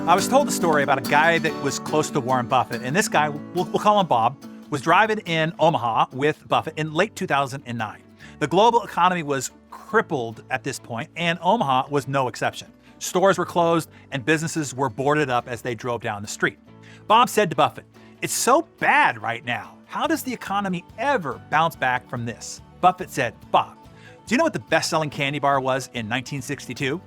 I was told a story about a guy that was close to Warren Buffett, and this guy, we'll call him Bob, was driving in Omaha with Buffett in late 2009. The global economy was crippled at this point, and Omaha was no exception. Stores were closed, and businesses were boarded up as they drove down the street. Bob said to Buffett, "It's so bad right now. How does the economy ever bounce back from this?" Buffett said, "Bob, do you know what the best-selling candy bar was in 1962?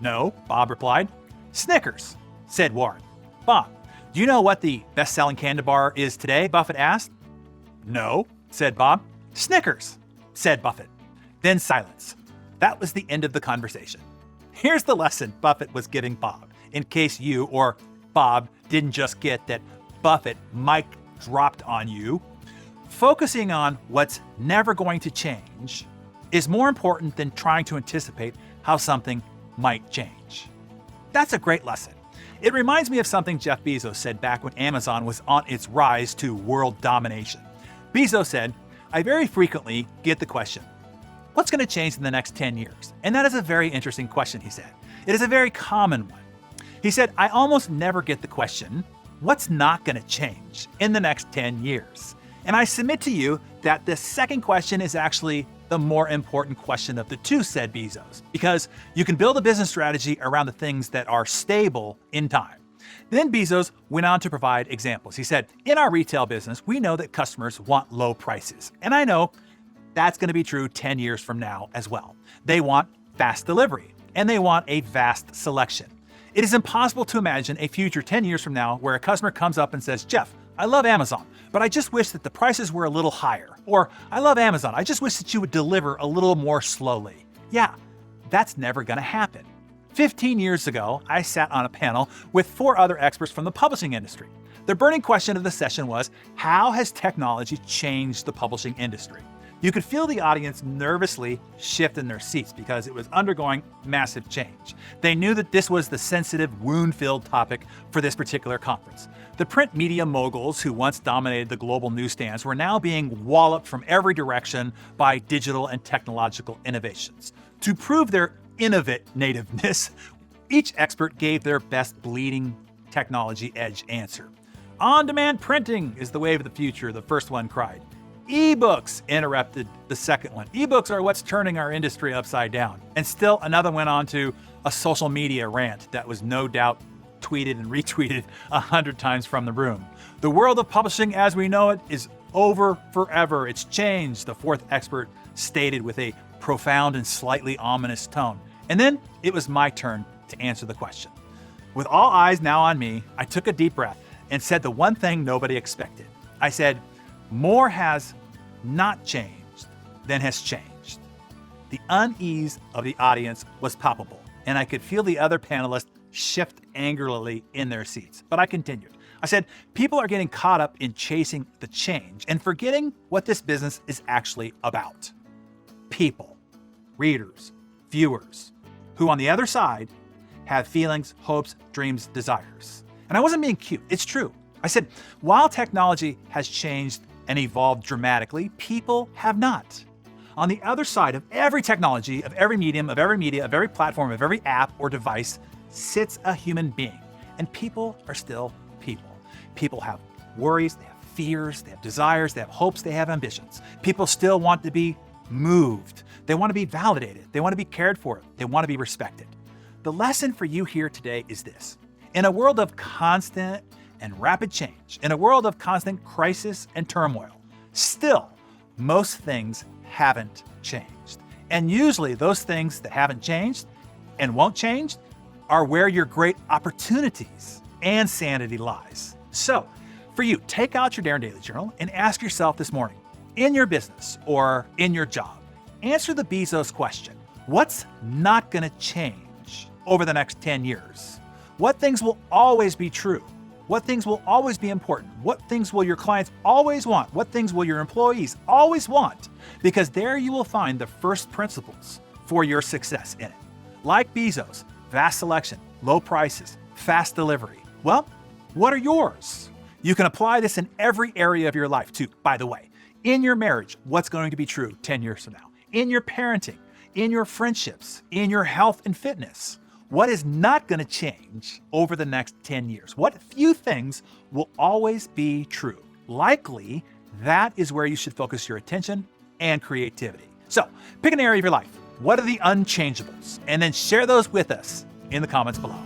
"No," Bob replied. "Snickers," said Warren. "Bob, do you know what the best-selling candy bar is today?" Buffett asked. "No," said Bob. "Snickers," said Buffett. Then silence. That was the end of the conversation. Here's the lesson Buffett was giving Bob, in case you or Bob didn't just get that Buffett mic dropped on you. Focusing on what's never going to change is more important than trying to anticipate how something might change. That's a great lesson. It reminds me of something Jeff Bezos said back when Amazon was on its rise to world domination. Bezos said, "I very frequently get the question, what's going to change in the next 10 years? And that is a very interesting question," he said. "It is a very common one." He said, "I almost never get the question, what's not going to change in the next 10 years? And I submit to you that the second question is actually the more important question of the two," said Bezos, "because you can build a business strategy around the things that are stable in time." Then Bezos went on to provide examples. He said, "In our retail business, we know that customers want low prices. And I know that's going to be true 10 years from now as well. They want fast delivery, and they want a vast selection. It is impossible to imagine a future 10 years from now where a customer comes up and says, 'Jeff, I love Amazon, but I just wish that the prices were a little higher.' Or, 'I love Amazon, I just wish that you would deliver a little more slowly.' Yeah, that's never going to happen." 15 years ago, I sat on a panel with 4 other experts from the publishing industry. The burning question of the session was, how has technology changed the publishing industry? You could feel the audience nervously shift in their seats because it was undergoing massive change. They knew that this was the sensitive, wound-filled topic for this particular conference. The print media moguls who once dominated the global newsstands were now being walloped from every direction by digital and technological innovations. To prove their innovativeness, each expert gave their best bleeding technology edge answer. "On-demand printing is the wave of the future," the first one cried. "E-books," interrupted the second one. "E-books are what's turning our industry upside down." And still another went on to a social media rant that was no doubt tweeted and retweeted 100 times from the room. "The world of publishing as we know it is over forever. It's changed," the fourth expert stated with a profound and slightly ominous tone. And then it was my turn to answer the question. With all eyes now on me, I took a deep breath and said the one thing nobody expected. I said, "More has not changed than has changed." The unease of the audience was palpable, and I could feel the other panelists shift angrily in their seats. But I continued. I said, "People are getting caught up in chasing the change and forgetting what this business is actually about. People, readers, viewers, who on the other side have feelings, hopes, dreams, desires." And I wasn't being cute. It's true. I said, while technology has changed and evolved dramatically, people have not. On the other side of every technology, of every medium, of every media, of every platform, of every app or device sits a human being. And people are still people. People have worries, they have fears, they have desires, they have hopes, they have ambitions. People still want to be moved. They want to be validated. They want to be cared for. They want to be respected. The lesson for you here today is this. In a world of constant and rapid change, in a world of constant crisis and turmoil, still, most things haven't changed. And usually those things that haven't changed and won't change are where your great opportunities and sanity lies. So, for you, take out your Darren Daily Journal and ask yourself this morning, in your business or in your job, answer the Bezos question. What's not going to change over the next 10 years? What things will always be true? What things will always be important? What things will your clients always want? What things will your employees always want? Because there you will find the first principles for your success in it. Like Bezos, vast selection, low prices, fast delivery. Well, what are yours? You can apply this in every area of your life too, by the way. In your marriage, what's going to be true 10 years from now? In your parenting, in your friendships, in your health and fitness. What is not going to change over the next 10 years? What few things will always be true? Likely, that is where you should focus your attention and creativity. So, pick an area of your life. What are the unchangeables? And then share those with us in the comments below.